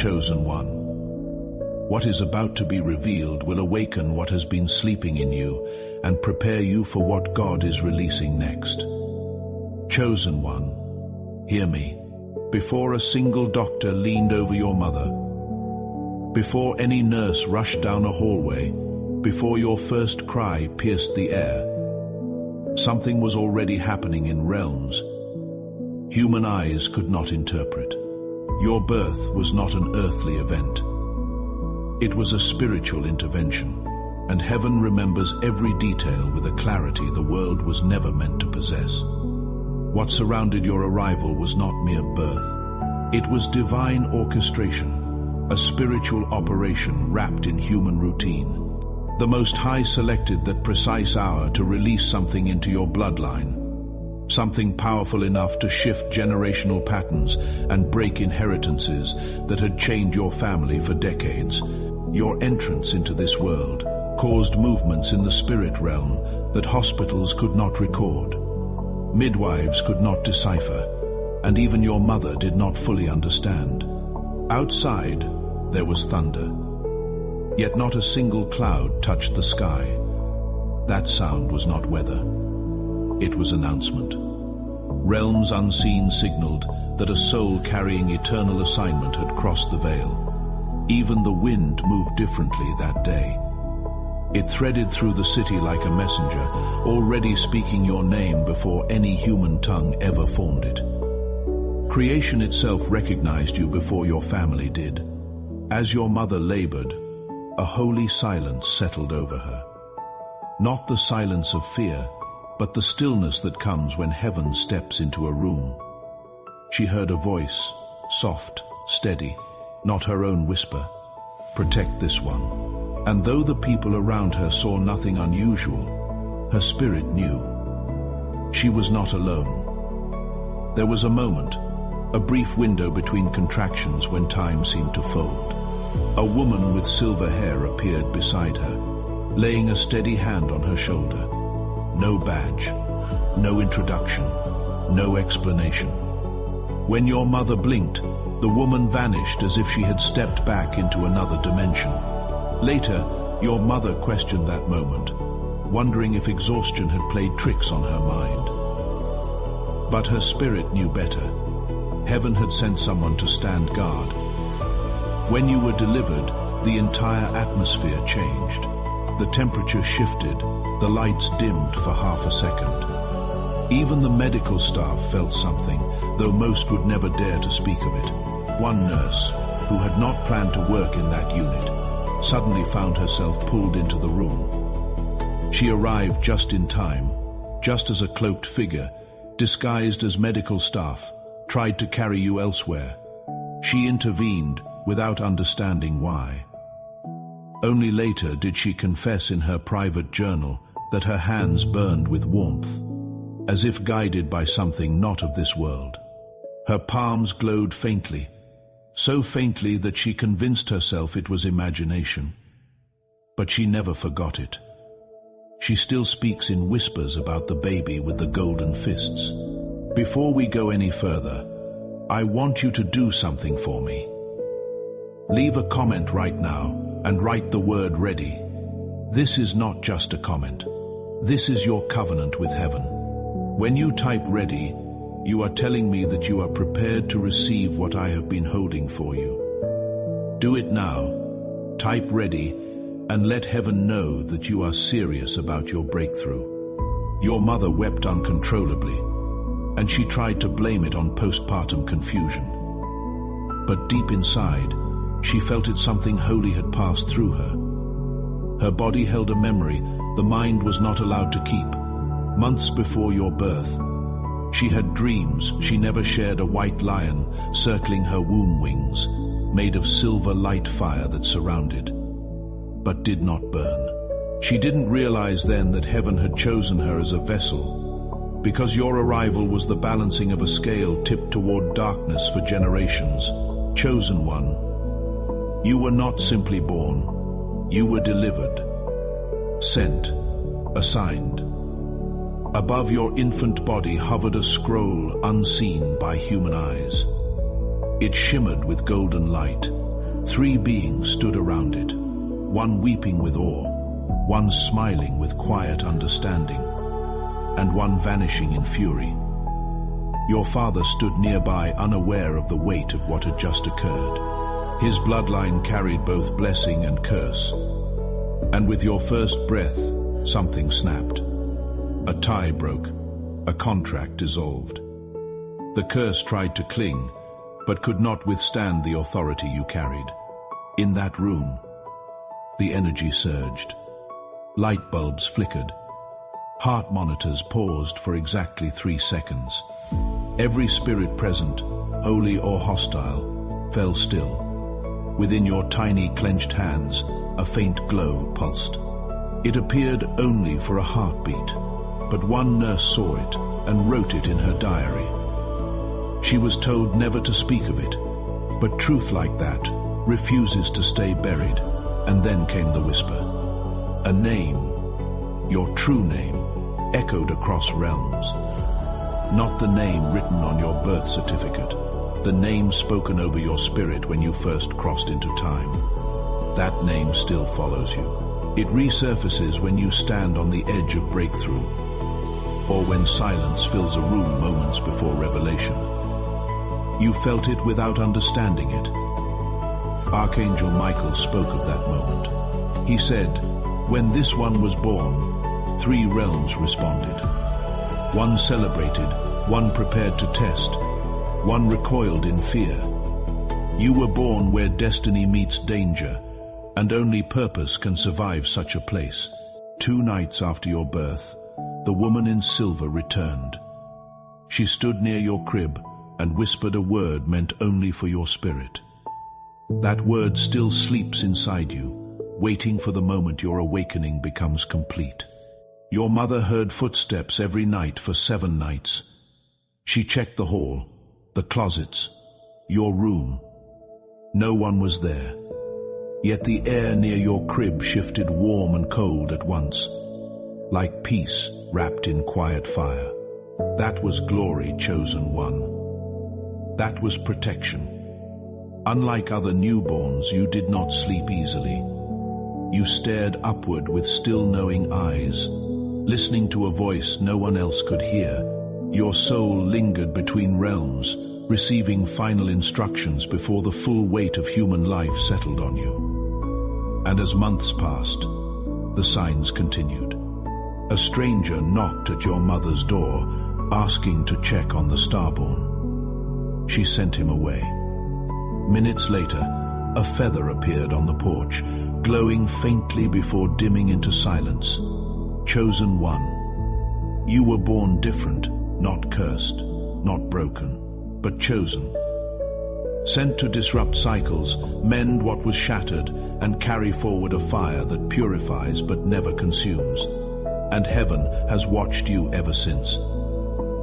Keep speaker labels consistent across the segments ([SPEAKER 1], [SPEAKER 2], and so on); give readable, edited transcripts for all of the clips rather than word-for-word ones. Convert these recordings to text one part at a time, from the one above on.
[SPEAKER 1] Chosen one. What is about to be revealed will awaken what has been sleeping in you and prepare you for what God is releasing next. Chosen one, hear me. Before a single doctor leaned over your mother, before any nurse rushed down a hallway, before your first cry pierced the air, something was already happening in realms human eyes could not interpret. Your birth was not an earthly event. It was a spiritual intervention, and heaven remembers every detail with a clarity the world was never meant to possess. What surrounded your arrival was not mere birth. It was divine orchestration, a spiritual operation wrapped in human routine. The Most High selected that precise hour to release something into your bloodline, something powerful enough to shift generational patterns and break inheritances that had chained your family for decades. Your entrance into this world caused movements in the spirit realm that hospitals could not record, midwives could not decipher, and even your mother did not fully understand. Outside, there was thunder, yet not a single cloud touched the sky. That sound was not weather. It was announcement. Realms unseen signaled that a soul carrying eternal assignment had crossed the veil. Even the wind moved differently that day. It threaded through the city like a messenger, already speaking your name before any human tongue ever formed it. Creation itself recognized you before your family did. As your mother labored, a holy silence settled over her. Not the silence of fear, but the stillness that comes when heaven steps into a room. She heard a voice, soft, steady, not her own whisper. Protect this one. And though the people around her saw nothing unusual, her spirit knew. She was not alone. There was a moment, a brief window between contractions when time seemed to fold. A woman with silver hair appeared beside her, laying a steady hand on her shoulder. No badge, no introduction, no explanation. When your mother blinked, the woman vanished as if she had stepped back into another dimension. Later, your mother questioned that moment, wondering if exhaustion had played tricks on her mind. But her spirit knew better. Heaven had sent someone to stand guard. When you were delivered, the entire atmosphere changed. The temperature shifted, the lights dimmed for half a second. Even the medical staff felt something, though most would never dare to speak of it. One nurse, who had not planned to work in that unit, suddenly found herself pulled into the room. She arrived just in time, just as a cloaked figure, disguised as medical staff, tried to carry you elsewhere. She intervened without understanding why. Only later did she confess in her private journal that her hands burned with warmth, as if guided by something not of this world. Her palms glowed faintly, so faintly that she convinced herself it was imagination. But she never forgot it. She still speaks in whispers about the baby with the golden fists. Before we go any further, I want you to do something for me. Leave a comment right now and write the word ready. This is not just a comment. This is your covenant with heaven. When you type ready, you are telling me that you are prepared to receive what I have been holding for you. Do it now. Type ready and let heaven know that you are serious about your breakthrough. Your mother wept uncontrollably, and she tried to blame it on postpartum confusion. But deep inside, she felt it something holy had passed through her. Her body held a memory the mind was not allowed to keep. Months before your birth, she had dreams she never shared, a white lion circling her womb wings, made of silver light fire that surrounded, but did not burn. She didn't realize then that heaven had chosen her as a vessel, because your arrival was the balancing of a scale tipped toward darkness for generations. Chosen one, you were not simply born, you were delivered, sent, assigned. Above your infant body hovered a scroll unseen by human eyes. It shimmered with golden light, 3 beings stood around it, one weeping with awe, one smiling with quiet understanding, and one vanishing in fury. Your father stood nearby, unaware of the weight of what had just occurred. His bloodline carried both blessing and curse. And with your first breath, something snapped. A tie broke, a contract dissolved. The curse tried to cling, but could not withstand the authority you carried. In that room, the energy surged. Light bulbs flickered. Heart monitors paused for exactly 3 seconds. Every spirit present, holy or hostile, fell still. Within your tiny clenched hands, a faint glow pulsed. It appeared only for a heartbeat, but one nurse saw it and wrote it in her diary. She was told never to speak of it, but truth like that refuses to stay buried. And then came the whisper. A name, your true name, echoed across realms. Not the name written on your birth certificate, the name spoken over your spirit when you first crossed into time. That name still follows you. It resurfaces when you stand on the edge of breakthrough, or when silence fills a room moments before revelation. You felt it without understanding it. Archangel Michael spoke of that moment. He said, when this one was born, 3 realms responded. One celebrated, one prepared to test, one recoiled in fear. You were born where destiny meets danger, and only purpose can survive such a place. 2 nights after your birth, the woman in silver returned. She stood near your crib and whispered a word meant only for your spirit. That word still sleeps inside you, waiting for the moment your awakening becomes complete. Your mother heard footsteps every night for 7 nights. She checked the hall, the closets, your room. No one was there. Yet the air near your crib shifted warm and cold at once, like peace wrapped in quiet fire. That was glory, chosen one. That was protection. Unlike other newborns, you did not sleep easily. You stared upward with still-knowing eyes, listening to a voice no one else could hear. Your soul lingered between realms, receiving final instructions before the full weight of human life settled on you. And as months passed, the signs continued. A stranger knocked at your mother's door, asking to check on the starborn. She sent him away. Minutes later, a feather appeared on the porch, glowing faintly before dimming into silence. Chosen one. You were born different, not cursed, not broken, but chosen. Sent to disrupt cycles, mend what was shattered, and carry forward a fire that purifies but never consumes. And heaven has watched you ever since.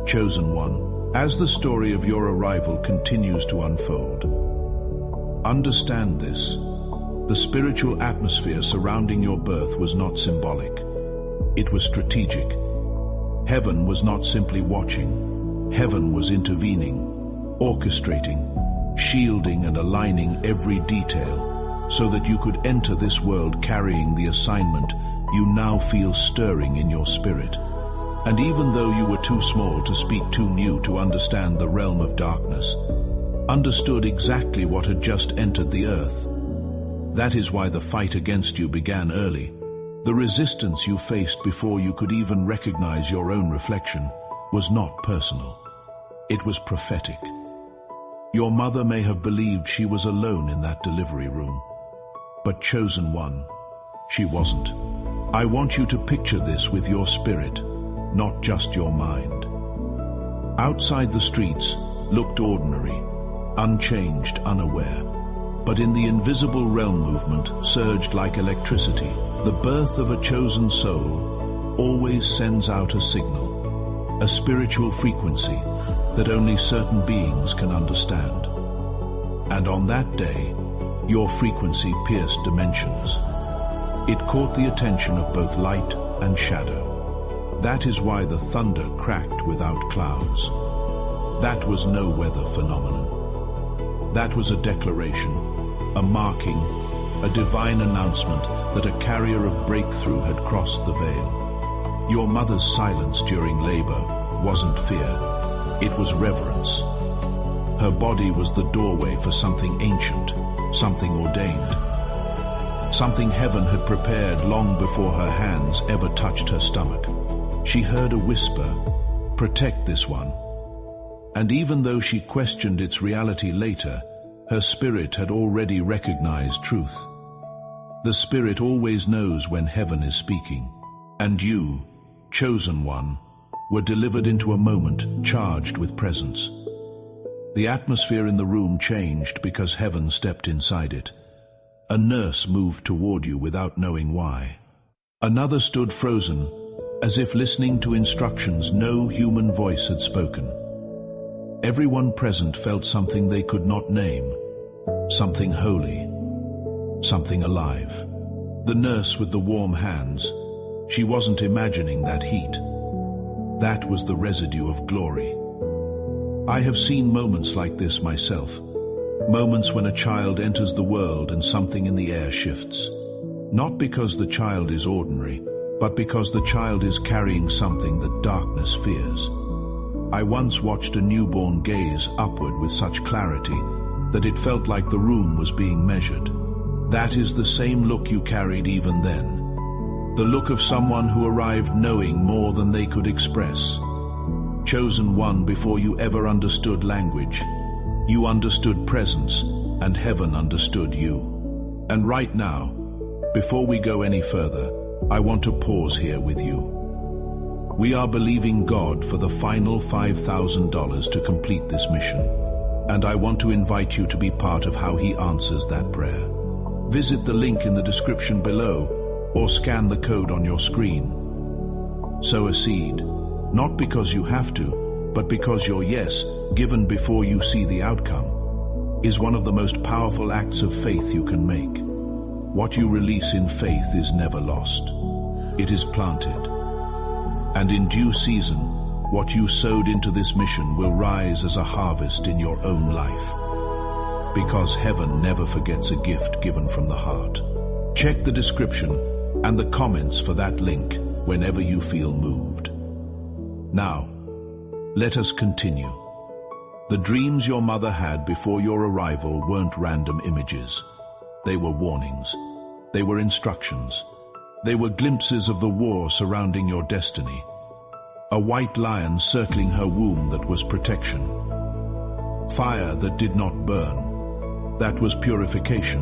[SPEAKER 1] Chosen one, as the story of your arrival continues to unfold, understand this. The spiritual atmosphere surrounding your birth was not symbolic. It was strategic. Heaven was not simply watching. Heaven was intervening, orchestrating, shielding and aligning every detail so that you could enter this world carrying the assignment you now feel stirring in your spirit. And even though you were too small to speak, too new to understand the realm of darkness, understood exactly what had just entered the earth. That is why the fight against you began early. The resistance you faced before you could even recognize your own reflection was not personal. It was prophetic. Your mother may have believed she was alone in that delivery room, but chosen one, she wasn't. I want you to picture this with your spirit, not just your mind. Outside the streets looked ordinary, unchanged, unaware. But in the invisible realm movement surged like electricity. The birth of a chosen soul always sends out a signal, a spiritual frequency that only certain beings can understand. And on that day, your frequency pierced dimensions. It caught the attention of both light and shadow. That is why the thunder cracked without clouds. That was no weather phenomenon. That was a declaration, a marking, a divine announcement that a carrier of breakthrough had crossed the veil. Your mother's silence during labor wasn't fear, it was reverence. Her body was the doorway for something ancient, something ordained. Something heaven had prepared long before her hands ever touched her stomach. She heard a whisper, "Protect this one." And even though she questioned its reality later, her spirit had already recognized truth. The spirit always knows when heaven is speaking. And you, chosen one, were delivered into a moment charged with presence. The atmosphere in the room changed because heaven stepped inside it. A nurse moved toward you without knowing why. Another stood frozen, as if listening to instructions no human voice had spoken. Everyone present felt something they could not name, something holy, something alive. The nurse with the warm hands, she wasn't imagining that heat. That was the residue of glory. I have seen moments like this myself, moments when a child enters the world and something in the air shifts. Not because the child is ordinary, but because the child is carrying something that darkness fears. I once watched a newborn gaze upward with such clarity that it felt like the room was being measured. That is the same look you carried even then. The look of someone who arrived knowing more than they could express. Chosen one before you ever understood language. You understood presence, and heaven understood you. And right now, before we go any further, I want to pause here with you. We are believing God for the final $5,000 to complete this mission, and I want to invite you to be part of how He answers that prayer. Visit the link in the description below, or scan the code on your screen. Sow a seed, not because you have to, but because your yes, given before you see the outcome, is one of the most powerful acts of faith you can make. What you release in faith is never lost. It is planted. And in due season, what you sowed into this mission will rise as a harvest in your own life. Because heaven never forgets a gift given from the heart. Check the description and the comments for that link whenever you feel moved. Now, let us continue. The dreams your mother had before your arrival weren't random images. They were warnings. They were instructions. They were glimpses of the war surrounding your destiny. A white lion circling her womb that was protection. Fire that did not burn. That was purification.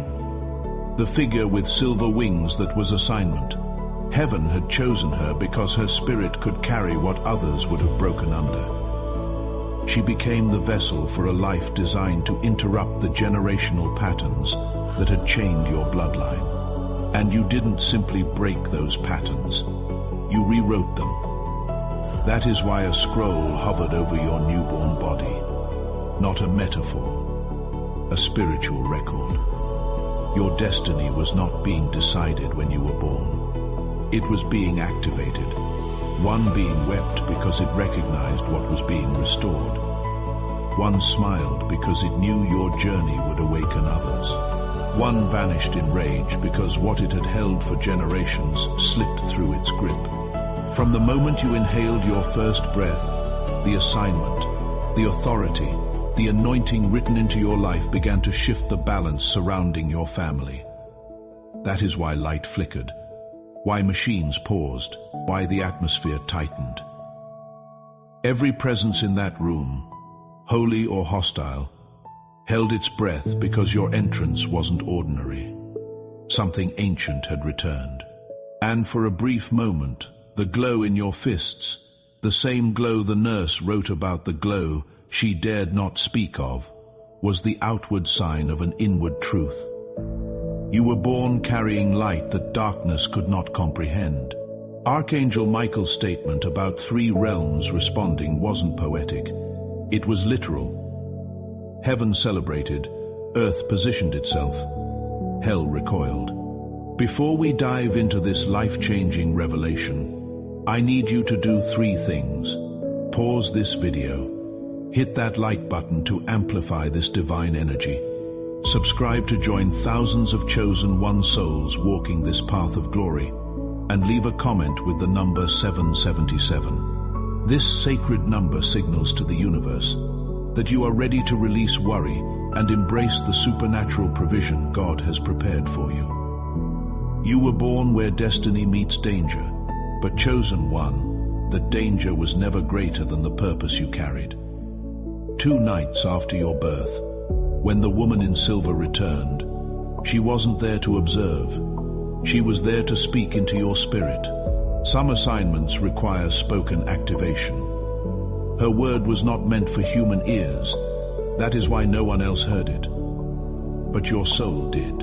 [SPEAKER 1] The figure with silver wings that was assignment. Heaven had chosen her because her spirit could carry what others would have broken under. She became the vessel for a life designed to interrupt the generational patterns that had chained your bloodline. And you didn't simply break those patterns. You rewrote them. That is why a scroll hovered over your newborn body. Not a metaphor, a spiritual record. Your destiny was not being decided when you were born. It was being activated. One being wept because it recognized what was being restored. One smiled because it knew your journey would awaken others. One vanished in rage because what it had held for generations slipped through its grip. From the moment you inhaled your first breath, the assignment, the authority, the anointing written into your life began to shift the balance surrounding your family. That is why light flickered, why machines paused, why the atmosphere tightened. Every presence in that room, holy or hostile, held its breath because your entrance wasn't ordinary. Something ancient had returned. And for a brief moment, the glow in your fists, the same glow the nurse wrote about, the glow she dared not speak of, was the outward sign of an inward truth. You were born carrying light that darkness could not comprehend. Archangel Michael's statement about 3 realms responding wasn't poetic. It was literal. Heaven celebrated, earth positioned itself, hell recoiled. Before we dive into this life-changing revelation, I need you to do 3 things. Pause this video. Hit that like button to amplify this divine energy. Subscribe to join thousands of chosen one souls walking this path of glory, and leave a comment with the number 777. This sacred number signals to the universe that you are ready to release worry and embrace the supernatural provision God has prepared for you. You were born where destiny meets danger, but chosen one, that danger was never greater than the purpose you carried. 2 nights after your birth, when the woman in silver returned, she wasn't there to observe. She was there to speak into your spirit. Some assignments require spoken activation. Her word was not meant for human ears. That is why no one else heard it. But your soul did.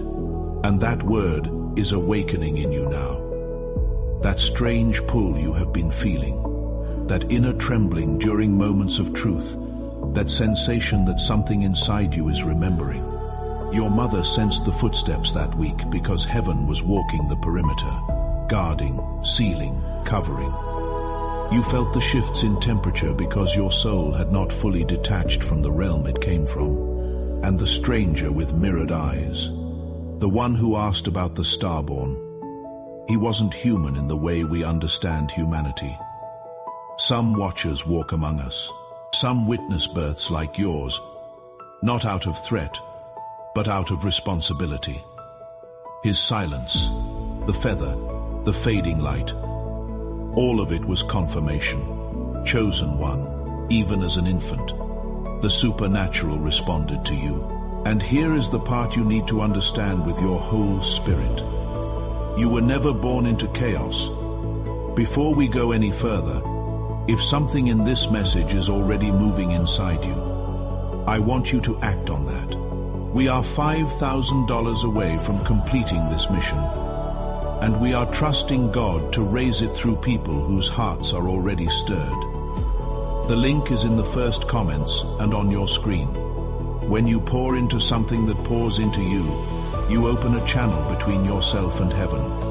[SPEAKER 1] And that word is awakening in you now. That strange pull you have been feeling, that inner trembling during moments of truth, that sensation that something inside you is remembering. Your mother sensed the footsteps that week because heaven was walking the perimeter, guarding, sealing, covering. You felt the shifts in temperature because your soul had not fully detached from the realm it came from. And the stranger with mirrored eyes, the one who asked about the starborn, he wasn't human in the way we understand humanity. Some watchers walk among us. Some witness births like yours, not out of threat, but out of responsibility. His silence, the feather, the fading light, all of it was confirmation. Chosen one, even as an infant. The supernatural responded to you. And here is the part you need to understand with your whole spirit. You were never born into chaos. Before we go any further, if something in this message is already moving inside you, I want you to act on that. We are $5,000 away from completing this mission, and we are trusting God to raise it through people whose hearts are already stirred. The link is in the first comments and on your screen. When you pour into something that pours into you, you open a channel between yourself and heaven.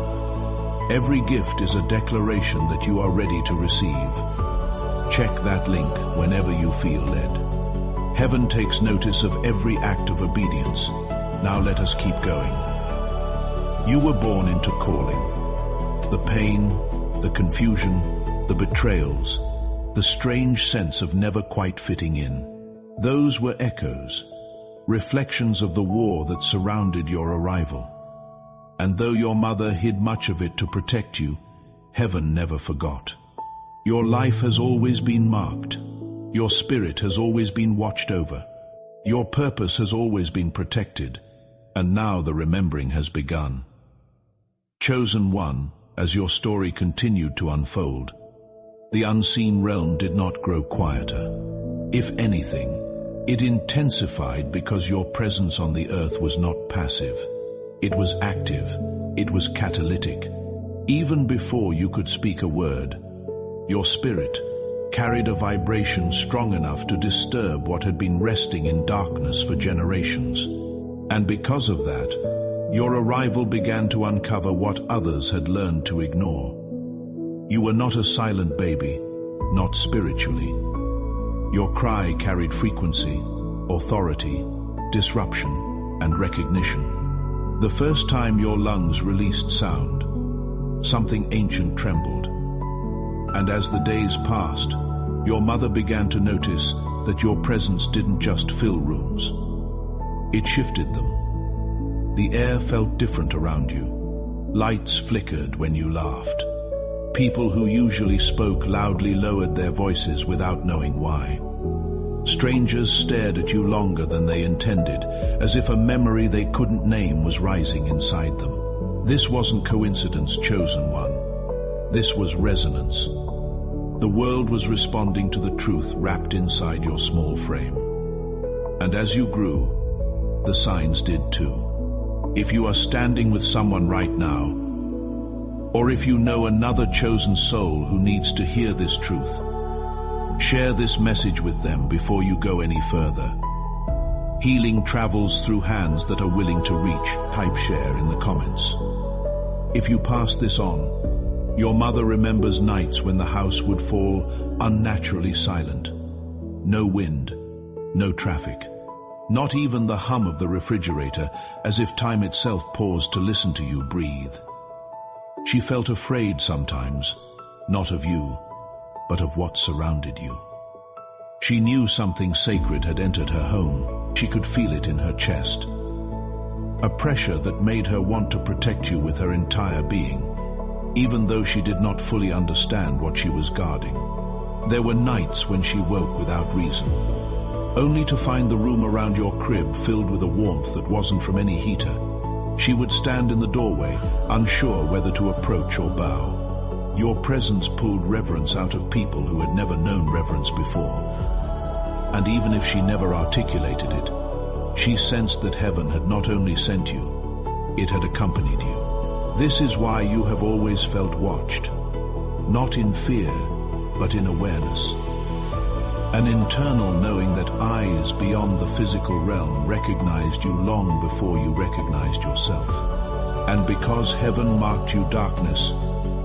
[SPEAKER 1] Every gift is a declaration that you are ready to receive. Check that link whenever you feel led. Heaven takes notice of every act of obedience. Now let us keep going. You were born into calling. The pain, the confusion, the betrayals, the strange sense of never quite fitting in. Those were echoes, reflections of the war that surrounded your arrival. And though your mother hid much of it to protect you, heaven never forgot. Your life has always been marked. Your spirit has always been watched over. Your purpose has always been protected. And now the remembering has begun. Chosen one, as your story continued to unfold, the unseen realm did not grow quieter. If anything, it intensified because your presence on the earth was not passive. It was active. It was catalytic. Even before you could speak a word, your spirit carried a vibration strong enough to disturb what had been resting in darkness for generations. And because of that, your arrival began to uncover what others had learned to ignore. You were not a silent baby, not spiritually. Your cry carried frequency, authority, disruption, and recognition. The first time your lungs released sound, something ancient trembled. And as the days passed, your mother began to notice that your presence didn't just fill rooms. It shifted them. The air felt different around you. Lights flickered when you laughed. People who usually spoke loudly lowered their voices without knowing why. Strangers stared at you longer than they intended, as if a memory they couldn't name was rising inside them. This wasn't coincidence, chosen one. This was resonance. The world was responding to the truth wrapped inside your small frame. And as you grew, the signs did too. If you are standing with someone right now, or if you know another chosen soul who needs to hear this truth, share this message with them before you go any further. Healing travels through hands that are willing to reach. Type share in the comments. If you pass this on, your mother remembers nights when the house would fall unnaturally silent. No wind, no traffic, Not even the hum of the refrigerator, as if time itself paused to listen to you breathe. She felt afraid sometimes, not of you, but of what surrounded you. She knew something sacred had entered her home. She could feel it in her chest. A pressure that made her want to protect you with her entire being, even though she did not fully understand what she was guarding. There were nights when she woke without reason, only to find the room around your crib filled with a warmth that wasn't from any heater. She would stand in the doorway, unsure whether to approach or bow. Your presence pulled reverence out of people who had never known reverence before. And even if she never articulated it, she sensed that heaven had not only sent you, it had accompanied you. This is why you have always felt watched, not in fear, but in awareness. An internal knowing that eyes beyond the physical realm recognized you long before you recognized yourself. And because heaven marked you darkness,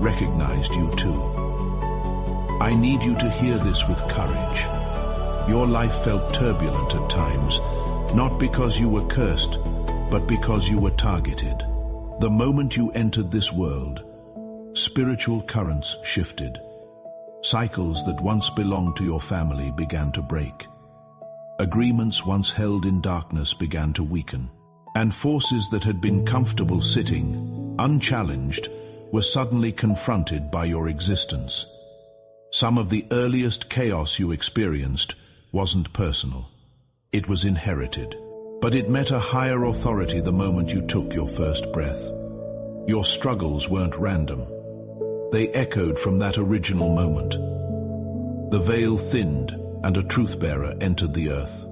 [SPEAKER 1] recognized you too. I need you to hear this with courage. Your life felt turbulent at times, not because you were cursed, but because you were targeted. The moment you entered this world, spiritual currents shifted. Cycles that once belonged to your family began to break. Agreements once held in darkness began to weaken. And forces that had been comfortable sitting, unchallenged, were suddenly confronted by your existence. Some of the earliest chaos you experienced wasn't personal. It was inherited. But it met a higher authority the moment you took your first breath. Your struggles weren't random. They echoed from that original moment. The veil thinned, and a truth-bearer entered the earth.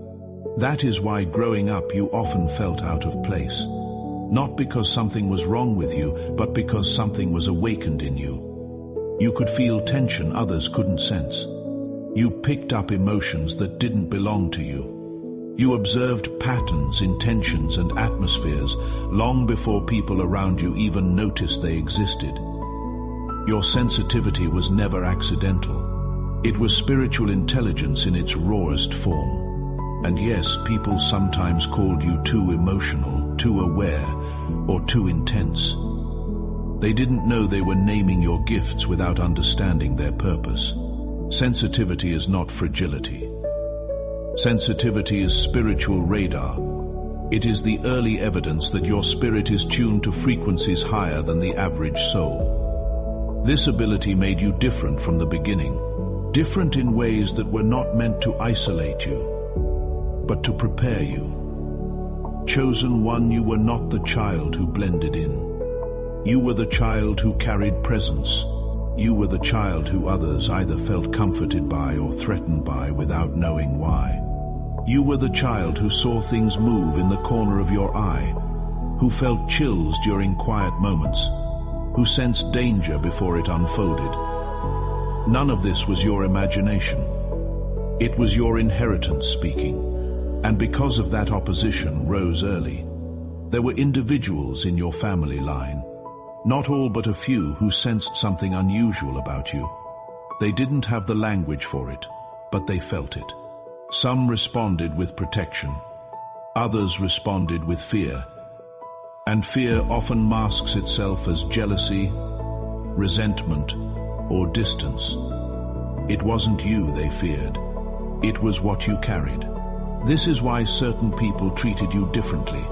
[SPEAKER 1] That is why growing up you often felt out of place. Not because something was wrong with you, but because something was awakened in you. You could feel tension others couldn't sense. You picked up emotions that didn't belong to you. You observed patterns, intentions, and atmospheres long before people around you even noticed they existed. Your sensitivity was never accidental. It was spiritual intelligence in its rawest form. And yes, people sometimes called you too emotional, too aware, or too intense. They didn't know they were naming your gifts without understanding their purpose. Sensitivity is not fragility. Sensitivity is spiritual radar. It is the early evidence that your spirit is tuned to frequencies higher than the average soul. This ability made you different from the beginning, different in ways that were not meant to isolate you, but to prepare you. Chosen one, you were not the child who blended in. You were the child who carried presence. You were the child who others either felt comforted by or threatened by without knowing why. You were the child who saw things move in the corner of your eye, who felt chills during quiet moments, who sensed danger before it unfolded. None of this was your imagination. It was your inheritance speaking, and because of that, opposition rose early. There were individuals in your family line, not all but a few, who sensed something unusual about you. They didn't have the language for it, but they felt it. Some responded with protection. Others responded with fear. And fear often masks itself as jealousy, resentment, or distance. It wasn't you they feared. It was what you carried. This is why certain people treated you differently.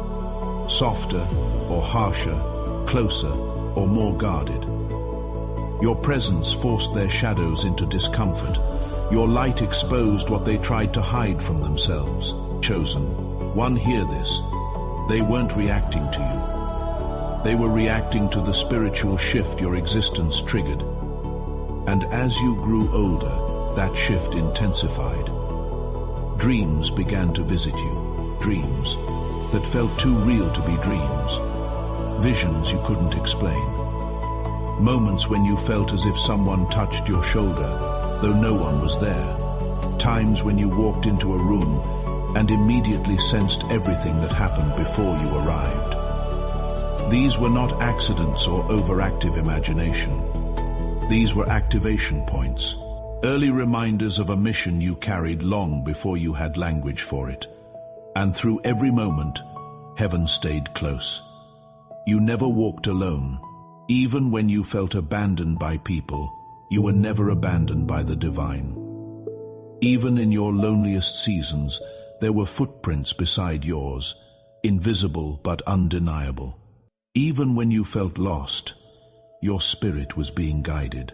[SPEAKER 1] Softer or harsher, closer or more guarded. Your presence forced their shadows into discomfort. Your light exposed what they tried to hide from themselves. Chosen one, hear this. They weren't reacting to you. They were reacting to the spiritual shift your existence triggered. And as you grew older, that shift intensified. Dreams began to visit you. Dreams that felt too real to be dreams. Visions you couldn't explain. Moments when you felt as if someone touched your shoulder, though no one was there. Times when you walked into a room and immediately sensed everything that happened before you arrived. These were not accidents or overactive imagination. These were activation points, early reminders of a mission you carried long before you had language for it. And through every moment, heaven stayed close. You never walked alone. Even when you felt abandoned by people, you were never abandoned by the divine. Even in your loneliest seasons, there were footprints beside yours, invisible but undeniable. Even when you felt lost, your spirit was being guided.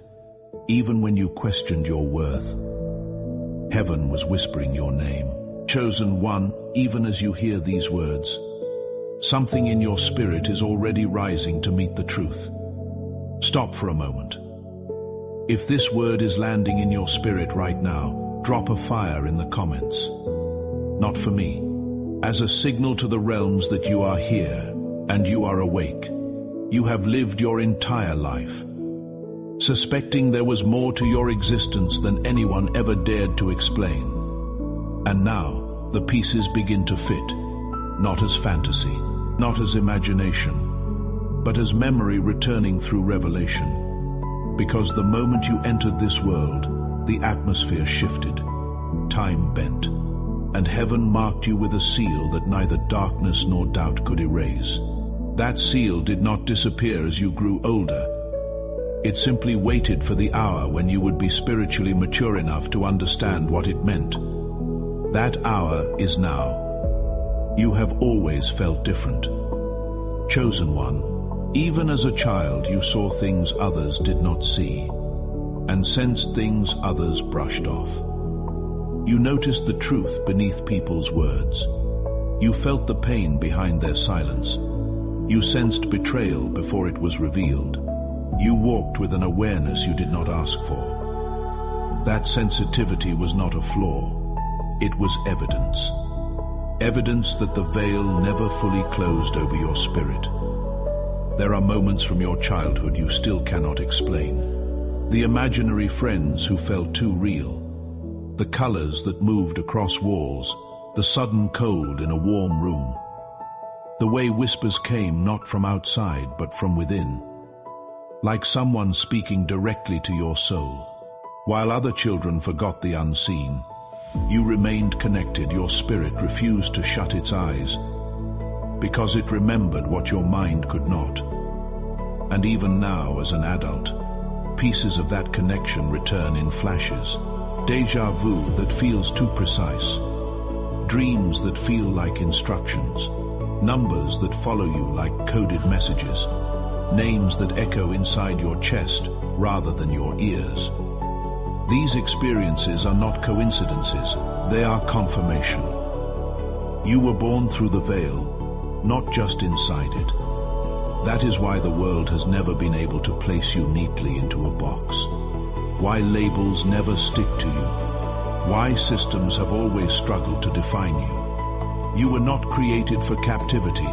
[SPEAKER 1] Even when you questioned your worth, heaven was whispering your name. Chosen one, even as you hear these words, something in your spirit is already rising to meet the truth. Stop for a moment. If this word is landing in your spirit right now, drop a fire in the comments. Not for me. As a signal to the realms that you are here and you are awake. You have lived your entire life, suspecting there was more to your existence than anyone ever dared to explain. And now, the pieces begin to fit, not as fantasy, not as imagination, but as memory returning through revelation. Because the moment you entered this world, the atmosphere shifted, time bent, and heaven marked you with a seal that neither darkness nor doubt could erase. That seal did not disappear as you grew older. It simply waited for the hour when you would be spiritually mature enough to understand what it meant. That hour is now. You have always felt different. Chosen one, even as a child you saw things others did not see, and sensed things others brushed off. You noticed the truth beneath people's words. You felt the pain behind their silence. You sensed betrayal before it was revealed. You walked with an awareness you did not ask for. That sensitivity was not a flaw. It was evidence. Evidence that the veil never fully closed over your spirit. There are moments from your childhood you still cannot explain. The imaginary friends who felt too real. The colors that moved across walls. The sudden cold in a warm room. The way whispers came not from outside but from within. Like someone speaking directly to your soul. While other children forgot the unseen, you remained connected. Your spirit refused to shut its eyes because it remembered what your mind could not. And even now, as an adult, pieces of that connection return in flashes. Deja vu that feels too precise. Dreams that feel like instructions. Numbers that follow you like coded messages. Names that echo inside your chest rather than your ears. These experiences are not coincidences, they are confirmation. You were born through the veil, not just inside it. That is why the world has never been able to place you neatly into a box. Why labels never stick to you. Why systems have always struggled to define you. You were not created for captivity.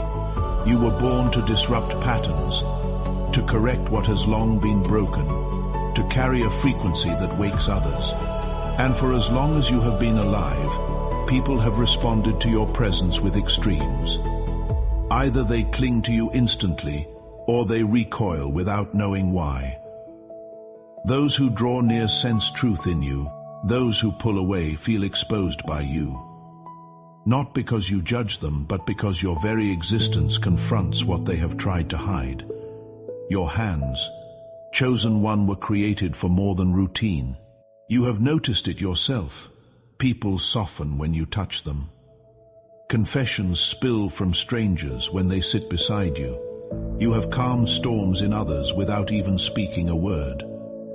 [SPEAKER 1] You were born to disrupt patterns, to correct what has long been broken, to carry a frequency that wakes others. And for as long as you have been alive, people have responded to your presence with extremes. Either they cling to you instantly, or they recoil without knowing why. Those who draw near sense truth in you. Those who pull away feel exposed by you. Not because you judge them, but because your very existence confronts what they have tried to hide. Your hands, chosen one, were created for more than routine. You have noticed it yourself. People soften when you touch them. Confessions spill from strangers when they sit beside you. You have calmed storms in others without even speaking a word.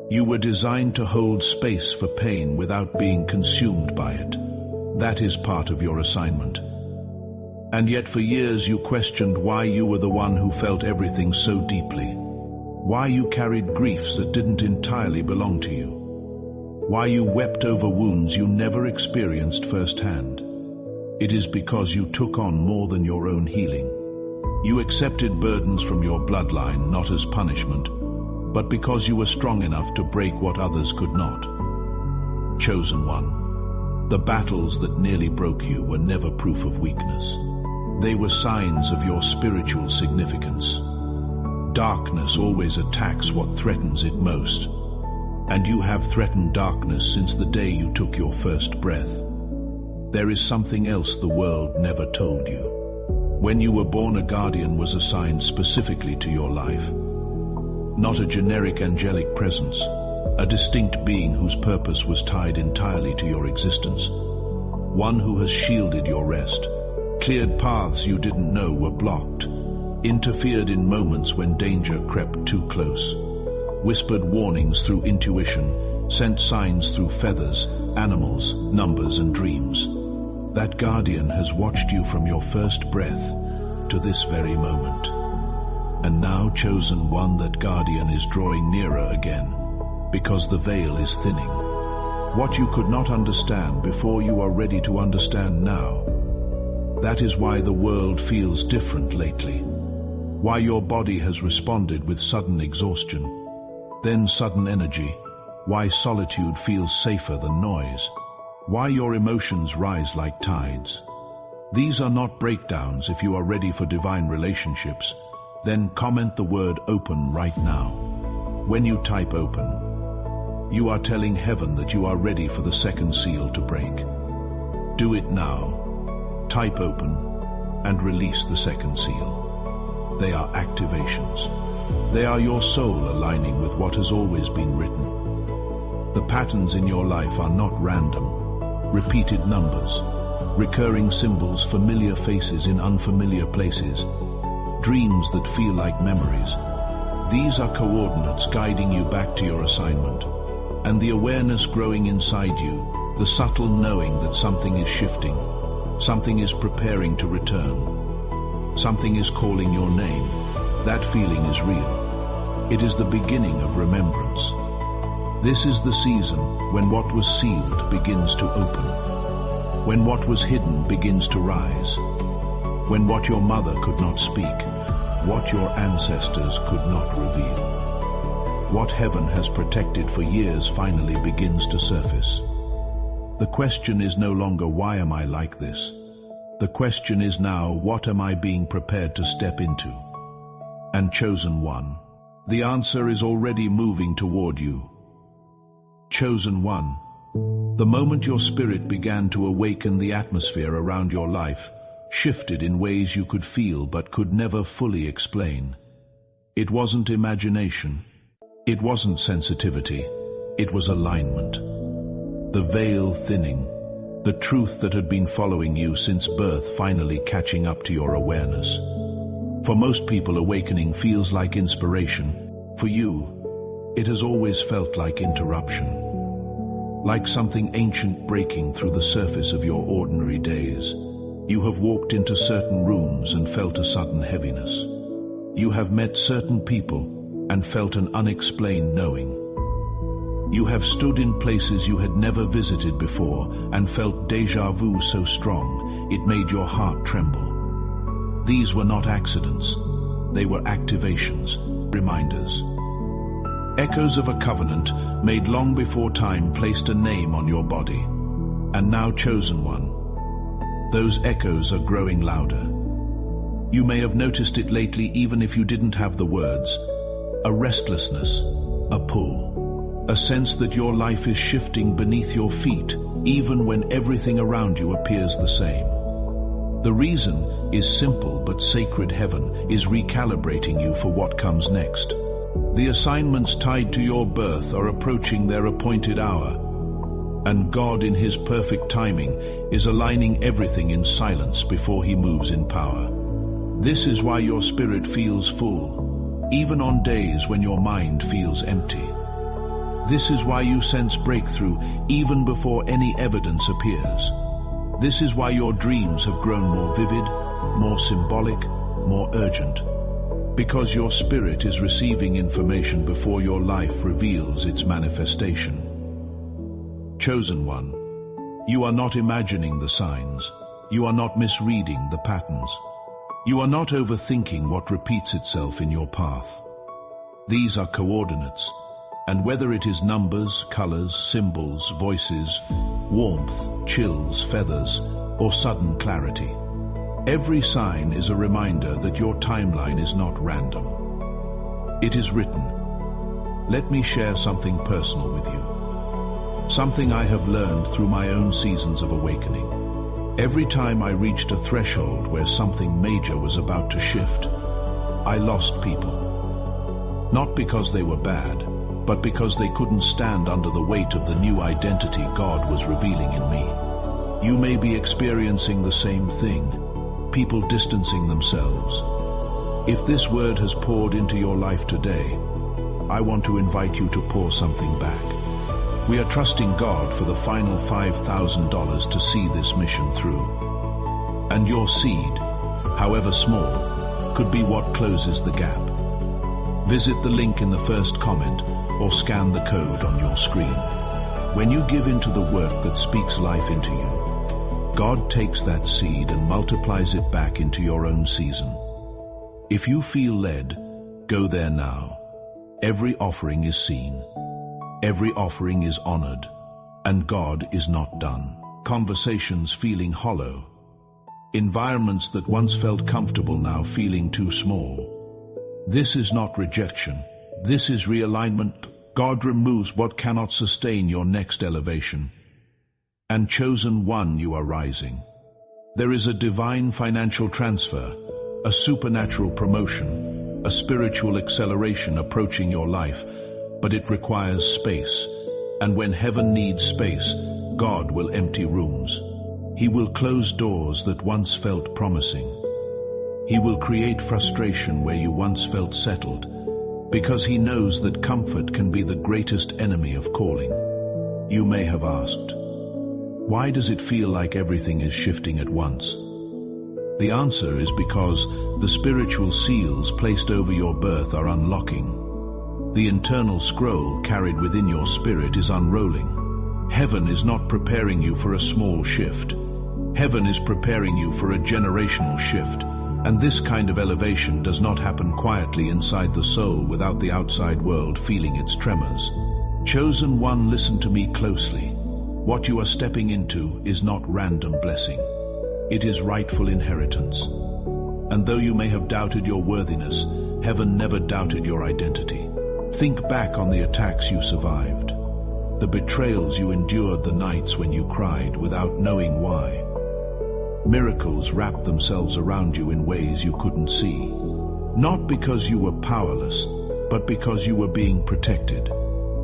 [SPEAKER 1] You were designed to hold space for pain without being consumed by it. That is part of your assignment. And yet for years you questioned why you were the one who felt everything so deeply. Why you carried griefs that didn't entirely belong to you. Why you wept over wounds you never experienced firsthand. It is because you took on more than your own healing. You accepted burdens from your bloodline not as punishment, but because you were strong enough to break what others could not. Chosen one. The battles that nearly broke you were never proof of weakness. They were signs of your spiritual significance. Darkness always attacks what threatens it most. And you have threatened darkness since the day you took your first breath. There is something else the world never told you. When you were born, a guardian was assigned specifically to your life. Not a generic angelic presence, a distinct being whose purpose was tied entirely to your existence. One who has shielded your rest, cleared paths you didn't know were blocked, interfered in moments when danger crept too close, whispered warnings through intuition, sent signs through feathers, animals, numbers, and dreams. That guardian has watched you from your first breath to this very moment. And now, chosen one, that guardian is drawing nearer again, because the veil is thinning. What you could not understand before, you are ready to understand now. That is why the world feels different lately. Why your body has responded with sudden exhaustion, then sudden energy. Why solitude feels safer than noise. Why your emotions rise like tides. These are not breakdowns. If you are ready for divine relationships, then comment the word open right now. When you type open, you are telling heaven that you are ready for the second seal to break. Do it now. Type open and release the second seal. They are activations. They are your soul aligning with what has always been written. The patterns in your life are not random. Repeated numbers, recurring symbols, familiar faces in unfamiliar places, dreams that feel like memories. These are coordinates guiding you back to your assignment. And the awareness growing inside you, the subtle knowing that something is shifting, something is preparing to return, something is calling your name. That feeling is real. It is the beginning of remembrance. This is the season when what was sealed begins to open, when what was hidden begins to rise, when what your mother could not speak, what your ancestors could not reveal, what heaven has protected for years finally begins to surface. The question is no longer, why am I like this? The question is now, what am I being prepared to step into? And chosen one, the answer is already moving toward you. Chosen one, the moment your spirit began to awaken, the atmosphere around your life shifted in ways you could feel but could never fully explain. It wasn't imagination. It wasn't sensitivity. It was alignment. The veil thinning, the truth that had been following you since birth finally catching up to your awareness. For most people, awakening feels like inspiration. For you, it has always felt like interruption, like something ancient breaking through the surface of your ordinary days. You have walked into certain rooms and felt a sudden heaviness. You have met certain people and felt an unexplained knowing. You have stood in places you had never visited before and felt déjà vu so strong it made your heart tremble. These were not accidents. They were activations, reminders. Echoes of a covenant made long before time placed a name on your body. And now, chosen one, those echoes are growing louder. You may have noticed it lately, even if you didn't have the words. A restlessness, a pull, a sense that your life is shifting beneath your feet, even when everything around you appears the same. The reason is simple but sacred. Heaven is recalibrating you for what comes next. The assignments tied to your birth are approaching their appointed hour, and God, in His perfect timing, is aligning everything in silence before He moves in power. This is why your spirit feels full, even on days when your mind feels empty. This is why you sense breakthrough even before any evidence appears. This is why your dreams have grown more vivid, more symbolic, more urgent. Because your spirit is receiving information before your life reveals its manifestation. Chosen one, you are not imagining the signs. You are not misreading the patterns. You are not overthinking what repeats itself in your path. These are coordinates, and whether it is numbers, colors, symbols, voices, warmth, chills, feathers, or sudden clarity, every sign is a reminder that your timeline is not random. It is written. Let me share something personal with you. Something I have learned through my own seasons of awakening. Every time I reached a threshold where something major was about to shift, I lost people. Not because they were bad, but because they couldn't stand under the weight of the new identity God was revealing in me. You may be experiencing the same thing, people distancing themselves. If this word has poured into your life today, I want to invite you to pour something back. We are trusting God for the final $5,000 to see this mission through. And your seed, however small, could be what closes the gap. Visit the link in the first comment or scan the code on your screen. When you give into the work that speaks life into you, God takes that seed and multiplies it back into your own season. If you feel led, go there now. Every offering is seen. Every offering is honored, and God is not done. Conversations feeling hollow. Environments that once felt comfortable now feeling too small. This is not rejection. This is realignment. God removes what cannot sustain your next elevation. And chosen one, you are rising. There is a divine financial transfer, a supernatural promotion, a spiritual acceleration approaching your life. But it requires space, and when heaven needs space, God will empty rooms. He will close doors that once felt promising. He will create frustration where you once felt settled, because He knows that comfort can be the greatest enemy of calling. You may have asked, why does it feel like everything is shifting at once? The answer is because the spiritual seals placed over your birth are unlocking. The internal scroll carried within your spirit is unrolling. Heaven is not preparing you for a small shift. Heaven is preparing you for a generational shift. And this kind of elevation does not happen quietly inside the soul without the outside world feeling its tremors. Chosen one, listen to me closely. What you are stepping into is not random blessing. It is rightful inheritance. And though you may have doubted your worthiness, heaven never doubted your identity. Think back on the attacks you survived, the betrayals you endured, the nights when you cried without knowing why. Miracles wrapped themselves around you in ways you couldn't see, not because you were powerless, but because you were being protected.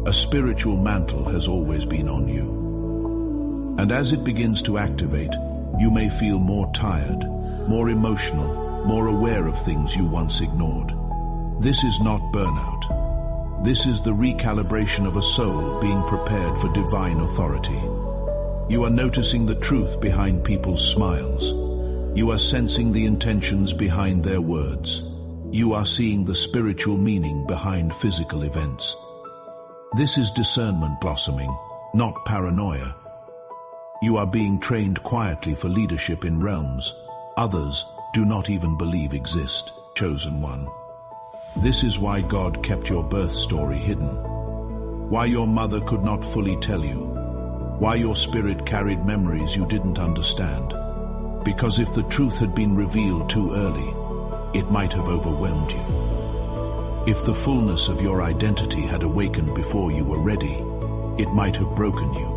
[SPEAKER 1] A spiritual mantle has always been on you. And as it begins to activate, you may feel more tired, more emotional, more aware of things you once ignored. This is not burnout. This is the recalibration of a soul being prepared for divine authority. You are noticing the truth behind people's smiles. You are sensing the intentions behind their words. You are seeing the spiritual meaning behind physical events. This is discernment blossoming, not paranoia. You are being trained quietly for leadership in realms others do not even believe exist. Chosen one. This is why God kept your birth story hidden. Why your mother could not fully tell you. Why your spirit carried memories you didn't understand. Because if the truth had been revealed too early, it might have overwhelmed you. If the fullness of your identity had awakened before you were ready, it might have broken you.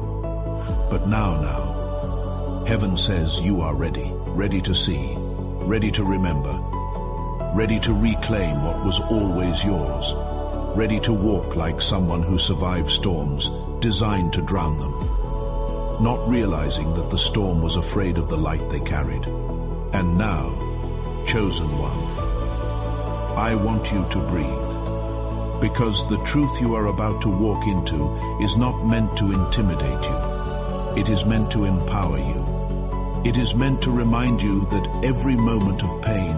[SPEAKER 1] But now, heaven says you are ready, ready to see, ready to remember, ready to reclaim what was always yours, ready to walk like someone who survived storms designed to drown them, not realizing that the storm was afraid of the light they carried. And now, chosen one, I want you to breathe, because the truth you are about to walk into is not meant to intimidate you. It is meant to empower you. It is meant to remind you that every moment of pain,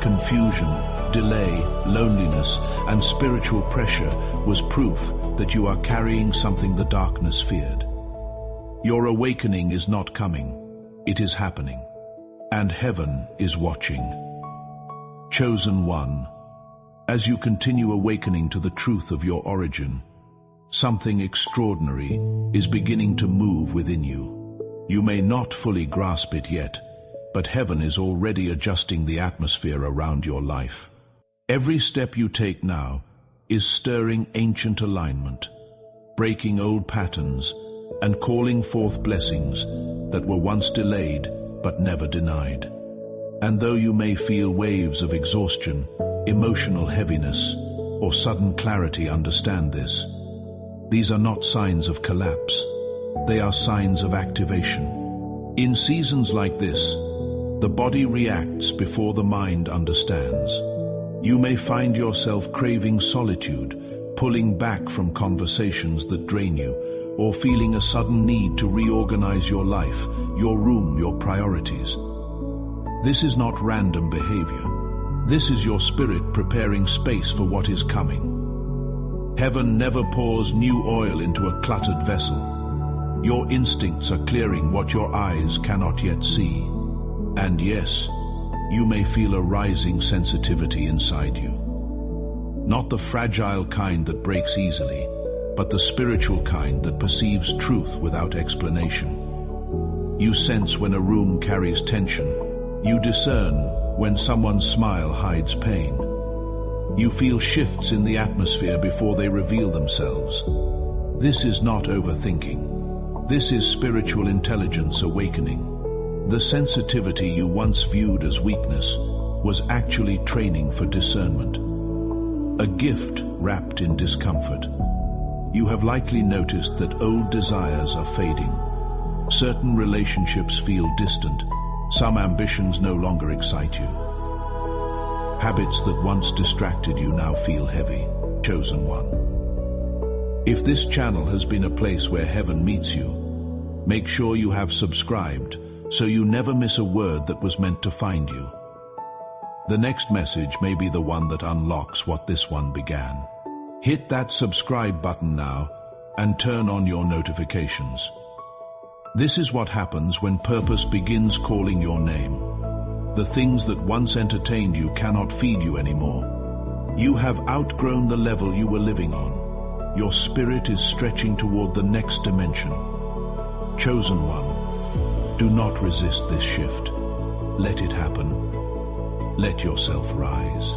[SPEAKER 1] confusion, delay, loneliness, and spiritual pressure was proof that you are carrying something the darkness feared. Your awakening is not coming, it is happening, and heaven is watching. Chosen one, as you continue awakening to the truth of your origin, something extraordinary is beginning to move within you. You may not fully grasp it yet, but heaven is already adjusting the atmosphere around your life. Every step you take now is stirring ancient alignment, breaking old patterns, and calling forth blessings that were once delayed but never denied. And though you may feel waves of exhaustion, emotional heaviness, or sudden clarity, understand this. These are not signs of collapse. They are signs of activation. In seasons like this, the body reacts before the mind understands. You may find yourself craving solitude, pulling back from conversations that drain you, or feeling a sudden need to reorganize your life, your room, your priorities. This is not random behavior. This is your spirit preparing space for what is coming. Heaven never pours new oil into a cluttered vessel. Your instincts are clearing what your eyes cannot yet see. And yes, you may feel a rising sensitivity inside you. Not the fragile kind that breaks easily, but the spiritual kind that perceives truth without explanation. You sense when a room carries tension. You discern when someone's smile hides pain. You feel shifts in the atmosphere before they reveal themselves. This is not overthinking. This is spiritual intelligence awakening. The sensitivity you once viewed as weakness was actually training for discernment. A gift wrapped in discomfort. You have likely noticed that old desires are fading. Certain relationships feel distant. Some ambitions no longer excite you. Habits that once distracted you now feel heavy. Chosen one. If this channel has been a place where heaven meets you, make sure you have subscribed so you never miss a word that was meant to find you. The next message may be the one that unlocks what this one began. Hit that subscribe button now and turn on your notifications. This is what happens when purpose begins calling your name. The things that once entertained you cannot feed you anymore. You have outgrown the level you were living on. Your spirit is stretching toward the next dimension. Chosen one, do not resist this shift. Let it happen. Let yourself rise.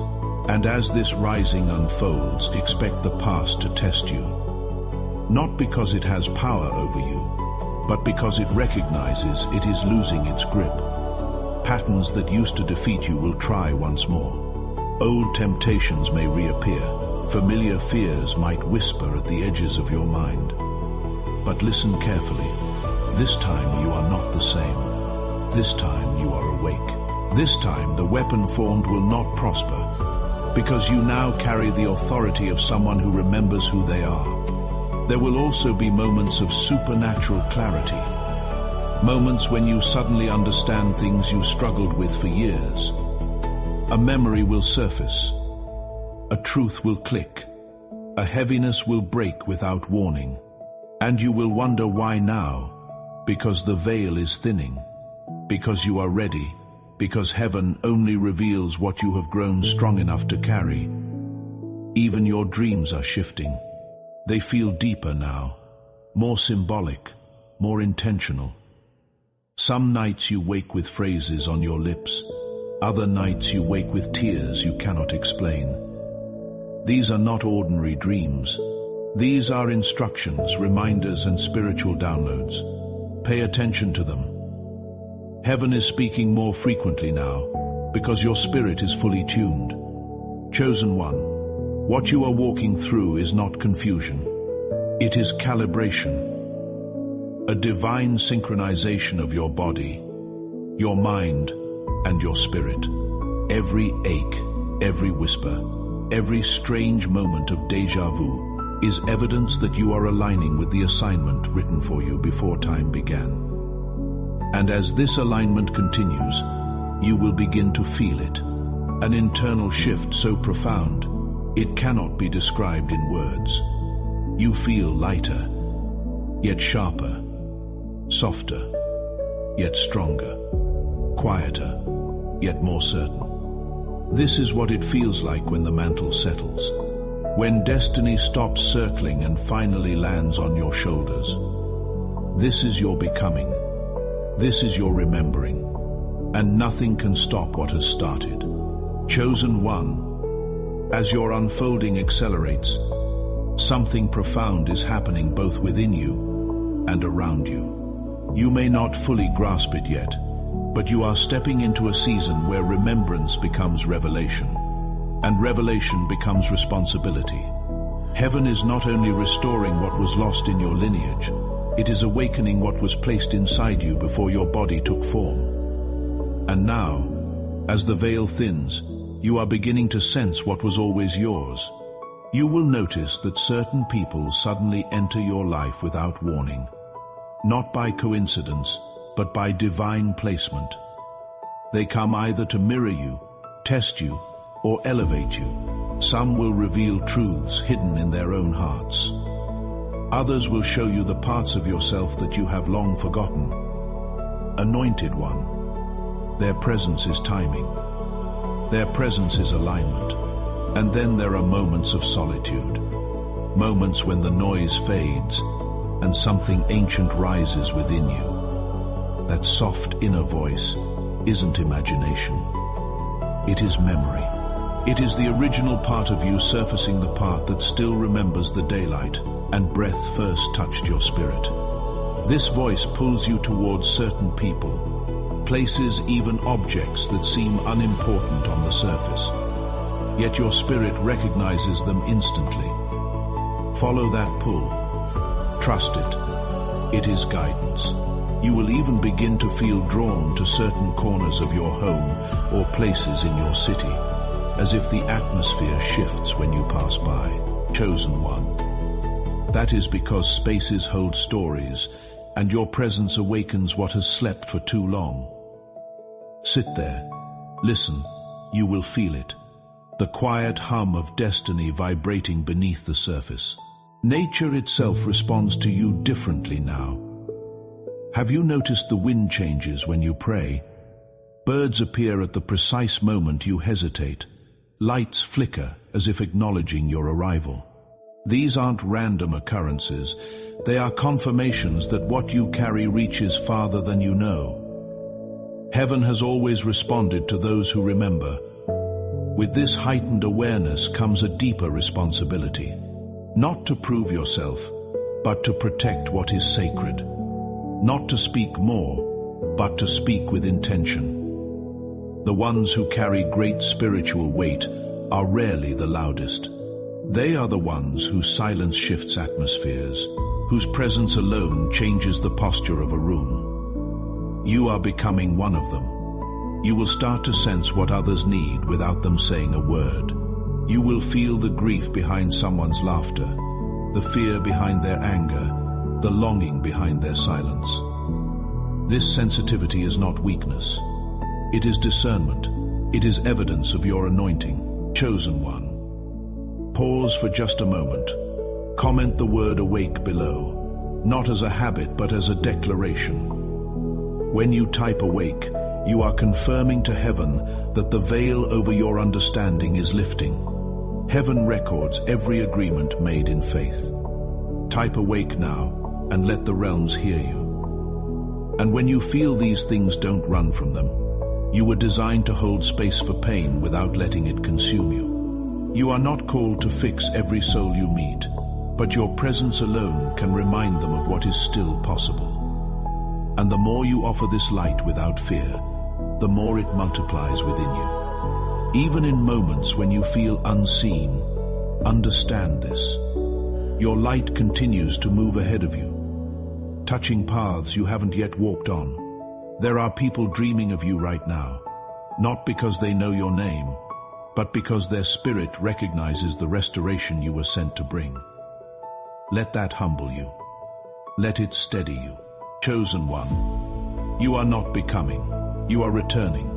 [SPEAKER 1] And as this rising unfolds, expect the past to test you. Not because it has power over you, but because it recognizes it is losing its grip. Patterns that used to defeat you will try once more. Old temptations may reappear. Familiar fears might whisper at the edges of your mind. But listen carefully. This time you are not the same. This time you are awake. This time the weapon formed will not prosper, because you now carry the authority of someone who remembers who they are. There will also be moments of supernatural clarity, moments when you suddenly understand things you struggled with for years. A memory will surface, a truth will click, a heaviness will break without warning, and you will wonder why now, because the veil is thinning, because you are ready, because heaven only reveals what you have grown strong enough to carry. Even your dreams are shifting. They feel deeper now, more symbolic, more intentional. Some nights you wake with phrases on your lips. Other nights you wake with tears you cannot explain. These are not ordinary dreams. These are instructions, reminders, and spiritual downloads. Pay attention to them. Heaven is speaking more frequently now, because your spirit is fully tuned. Chosen one, what you are walking through is not confusion. It is calibration. A divine synchronization of your body, your mind, and your spirit. Every ache, every whisper, every strange moment of deja vu is evidence that you are aligning with the assignment written for you before time began. And as this alignment continues, you will begin to feel it. An internal shift so profound, it cannot be described in words. You feel lighter, yet sharper, softer, yet stronger, quieter, yet more certain. This is what it feels like when the mantle settles, when destiny stops circling and finally lands on your shoulders. This is your becoming. This is your remembering, and nothing can stop what has started. Chosen one, as your unfolding accelerates, something profound is happening both within you and around you. You may not fully grasp it yet, but you are stepping into a season where remembrance becomes revelation, and revelation becomes responsibility. Heaven is not only restoring what was lost in your lineage, it is awakening what was placed inside you before your body took form. And now, as the veil thins, you are beginning to sense what was always yours. You will notice that certain people suddenly enter your life without warning, not by coincidence, but by divine placement. They come either to mirror you, test you, or elevate you. Some will reveal truths hidden in their own hearts. Others will show you the parts of yourself that you have long forgotten. Anointed one. Their presence is timing. Their presence is alignment. And then there are moments of solitude. Moments when the noise fades and something ancient rises within you. That soft inner voice isn't imagination. It is memory. It is the original part of you surfacing the part that still remembers the daylight and breath first touched your spirit. This voice pulls you towards certain people, places, even objects that seem unimportant on the surface. Yet your spirit recognizes them instantly. Follow that pull. Trust it. It is guidance. You will even begin to feel drawn to certain corners of your home or places in your city, as if the atmosphere shifts when you pass by. Chosen one. That is because spaces hold stories, and your presence awakens what has slept for too long. Sit there. Listen. You will feel it. The quiet hum of destiny vibrating beneath the surface. Nature itself responds to you differently now. Have you noticed the wind changes when you pray? Birds appear at the precise moment you hesitate. Lights flicker as if acknowledging your arrival. These aren't random occurrences. They are confirmations that what you carry reaches farther than you know. Heaven has always responded to those who remember. With this heightened awareness comes a deeper responsibility. Not to prove yourself, but to protect what is sacred. Not to speak more, but to speak with intention. The ones who carry great spiritual weight are rarely the loudest. They are the ones whose silence shifts atmospheres, whose presence alone changes the posture of a room. You are becoming one of them. You will start to sense what others need without them saying a word. You will feel the grief behind someone's laughter, the fear behind their anger, the longing behind their silence. This sensitivity is not weakness. It is discernment. It is evidence of your anointing. Chosen one. Pause for just a moment. Comment the word awake below, not as a habit but as a declaration. When you type awake, you are confirming to heaven that the veil over your understanding is lifting. Heaven records every agreement made in faith. Type awake now and let the realms hear you. And when you feel these things, don't run from them. You were designed to hold space for pain without letting it consume you. You are not called to fix every soul you meet, but your presence alone can remind them of what is still possible. And the more you offer this light without fear, the more it multiplies within you. Even in moments when you feel unseen, understand this. Your light continues to move ahead of you, touching paths you haven't yet walked on. There are people dreaming of you right now, not because they know your name, but because their spirit recognizes the restoration you were sent to bring. Let that humble you. Let it steady you. Chosen one, you are not becoming, you are returning.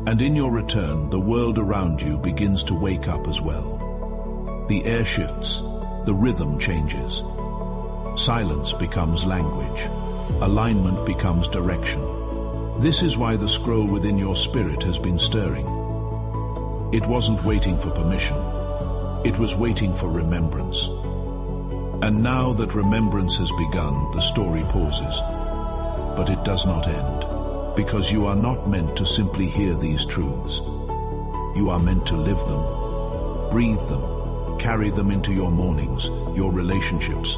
[SPEAKER 1] And in your return, the world around you begins to wake up as well. The air shifts, the rhythm changes. Silence becomes language. Alignment becomes direction. This is why the scroll within your spirit has been stirring. It wasn't waiting for permission. It was waiting for remembrance. And now that remembrance has begun, the story pauses. But it does not end, because you are not meant to simply hear these truths. You are meant to live them, breathe them, carry them into your mornings, your relationships,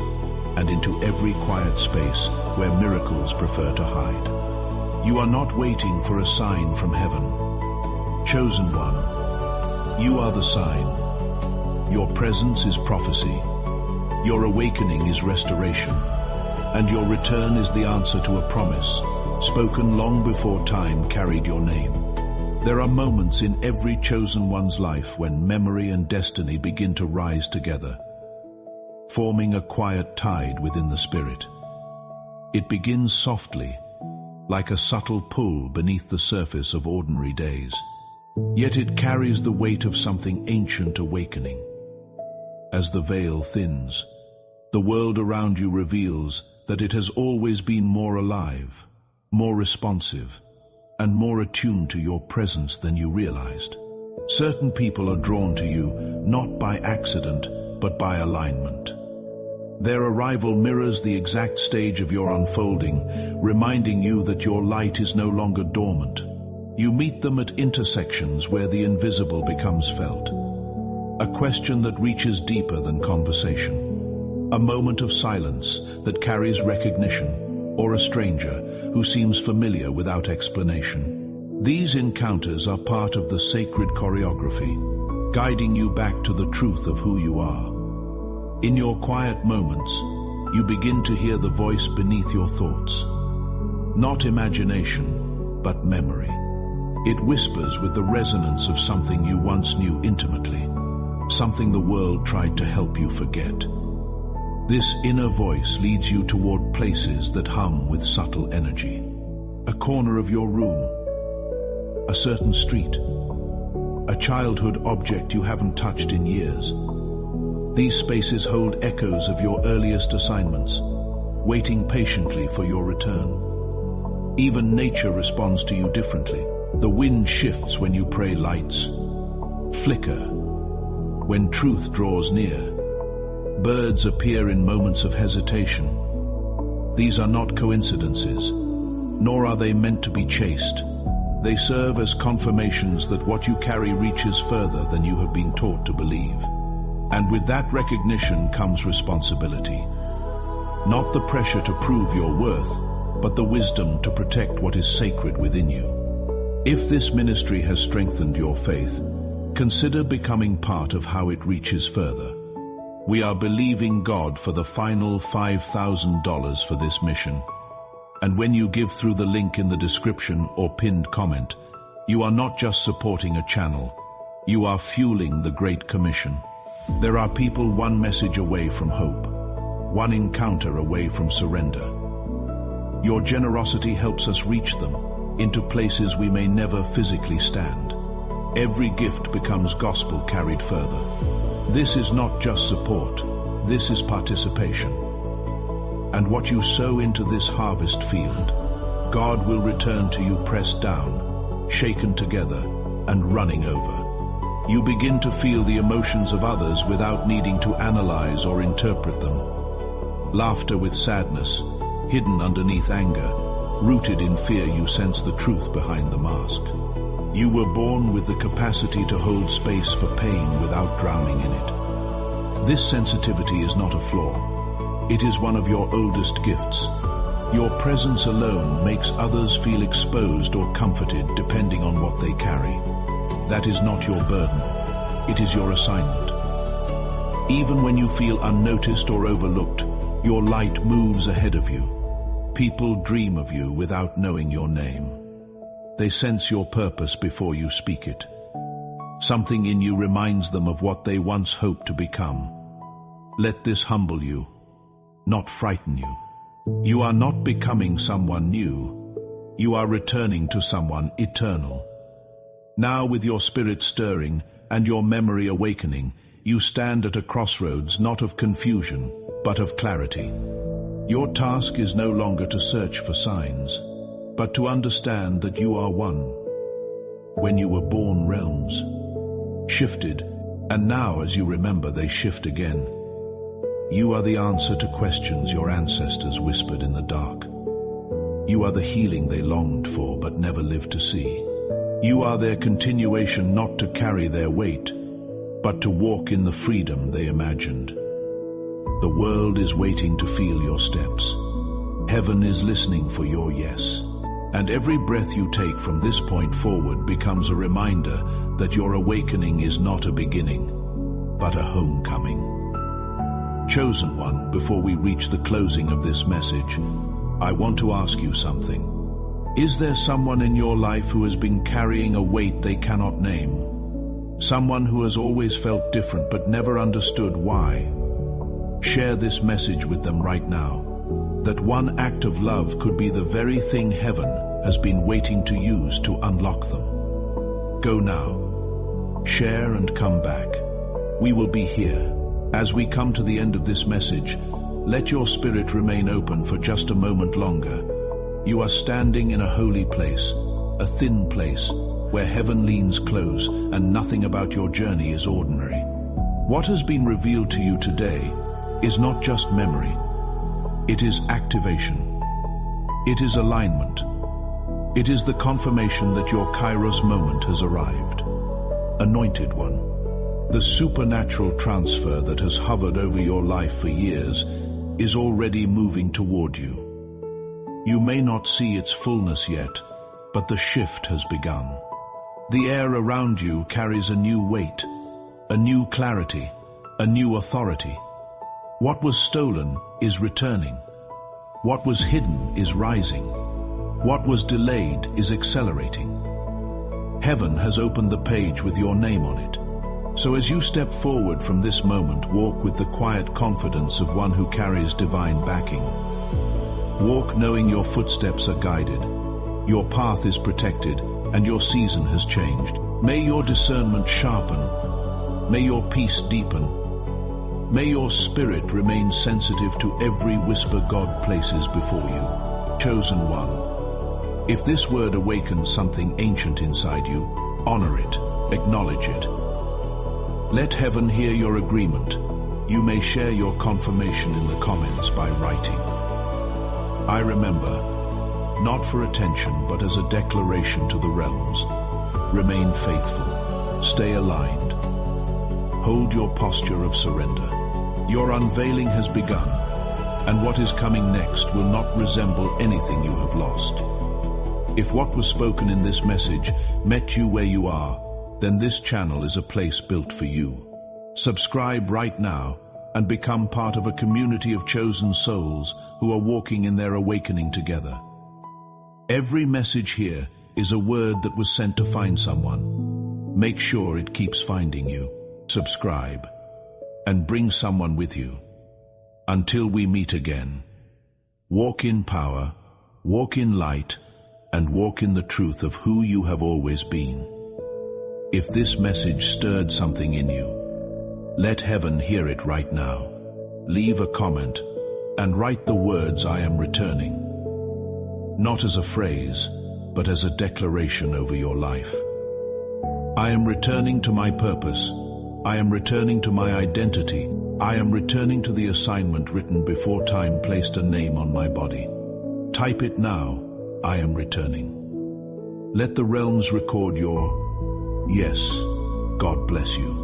[SPEAKER 1] and into every quiet space where miracles prefer to hide. You are not waiting for a sign from heaven. Chosen one, you are the sign. Your presence is prophecy. Your awakening is restoration. And your return is the answer to a promise, spoken long before time carried your name. There are moments in every chosen one's life when memory and destiny begin to rise together, forming a quiet tide within the spirit. It begins softly, like a subtle pull beneath the surface of ordinary days. Yet it carries the weight of something ancient awakening. As the veil thins, the world around you reveals that it has always been more alive, more responsive, and more attuned to your presence than you realized. Certain people are drawn to you, not by accident, but by alignment. Their arrival mirrors the exact stage of your unfolding, reminding you that your light is no longer dormant. You meet them at intersections where the invisible becomes felt. A question that reaches deeper than conversation. A moment of silence that carries recognition, or a stranger who seems familiar without explanation. These encounters are part of the sacred choreography, guiding you back to the truth of who you are. In your quiet moments, you begin to hear the voice beneath your thoughts. Not imagination, but memory. It whispers with the resonance of something you once knew intimately, something the world tried to help you forget. This inner voice leads you toward places that hum with subtle energy. A corner of your room, a certain street, a childhood object you haven't touched in years. These spaces hold echoes of your earliest assignments, waiting patiently for your return. Even nature responds to you differently. The wind shifts when you pray, lights flicker when truth draws near. Birds appear in moments of hesitation. These are not coincidences, nor are they meant to be chased. They serve as confirmations that what you carry reaches further than you have been taught to believe. And with that recognition comes responsibility. Not the pressure to prove your worth, but the wisdom to protect what is sacred within you. If this ministry has strengthened your faith, consider becoming part of how it reaches further. We are believing God for the final $5,000 for this mission. And when you give through the link in the description or pinned comment, you are not just supporting a channel, you are fueling the Great Commission. There are people one message away from hope, one encounter away from surrender. Your generosity helps us reach them into places we may never physically stand. Every gift becomes gospel carried further. This is not just support, this is participation. And what you sow into this harvest field, God will return to you pressed down, shaken together, and running over. You begin to feel the emotions of others without needing to analyze or interpret them. Laughter with sadness, hidden underneath anger, rooted in fear, you sense the truth behind the mask. You were born with the capacity to hold space for pain without drowning in it. This sensitivity is not a flaw. It is one of your oldest gifts. Your presence alone makes others feel exposed or comforted depending on what they carry. That is not your burden. It is your assignment. Even when you feel unnoticed or overlooked, your light moves ahead of you. People dream of you without knowing your name. They sense your purpose before you speak it. Something in you reminds them of what they once hoped to become. Let this humble you, not frighten you. You are not becoming someone new. You are returning to someone eternal. Now, with your spirit stirring and your memory awakening, you stand at a crossroads not of confusion, but of clarity. Your task is no longer to search for signs, but to understand that you are one. When you were born, realms shifted, and now as you remember, they shift again. You are the answer to questions your ancestors whispered in the dark. You are the healing they longed for but never lived to see. You are their continuation, not to carry their weight, but to walk in the freedom they imagined. The world is waiting to feel your steps. Heaven is listening for your yes. And every breath you take from this point forward becomes a reminder that your awakening is not a beginning, but a homecoming. Chosen one, before we reach the closing of this message, I want to ask you something. Is there someone in your life who has been carrying a weight they cannot name? Someone who has always felt different but never understood why? Share this message with them right now. That one act of love could be the very thing heaven has been waiting to use to unlock them. Go now. Share and come back. We will be here. As we come to the end of this message, let your spirit remain open for just a moment longer. You are standing in a holy place, a thin place, where heaven leans close and nothing about your journey is ordinary. What has been revealed to you today is not just memory. It is activation. It is alignment. It is the confirmation that your Kairos moment has arrived. Anointed one. The supernatural transfer that has hovered over your life for years is already moving toward you. You may not see its fullness yet, but the shift has begun. The air around you carries a new weight, a new clarity, a new authority. What was stolen is returning. What was hidden is rising. What was delayed is accelerating. Heaven has opened the page with your name on it. So as you step forward from this moment, walk with the quiet confidence of one who carries divine backing. Walk knowing your footsteps are guided, your path is protected, and your season has changed. May your discernment sharpen. May your peace deepen. May your spirit remain sensitive to every whisper God places before you. Chosen one. If this word awakens something ancient inside you, honor it, acknowledge it. Let heaven hear your agreement. You may share your confirmation in the comments by writing. I remember, not for attention but as a declaration to the realms. Remain faithful. Stay aligned. Hold your posture of surrender. Your unveiling has begun, and what is coming next will not resemble anything you have lost. If what was spoken in this message met you where you are, then this channel is a place built for you. Subscribe right now and become part of a community of chosen souls who are walking in their awakening together. Every message here is a word that was sent to find someone. Make sure it keeps finding you. Subscribe and bring someone with you. Until we meet again, walk in power, walk in light, and walk in the truth of who you have always been. If this message stirred something in you, let heaven hear it right now. Leave a comment and write the words "I am returning," not as a phrase, but as a declaration over your life. I am returning to my purpose. I am returning to my identity. I am returning to the assignment written before time placed a name on my body. Type it now. I am returning. Let the realms record your yes. God bless you.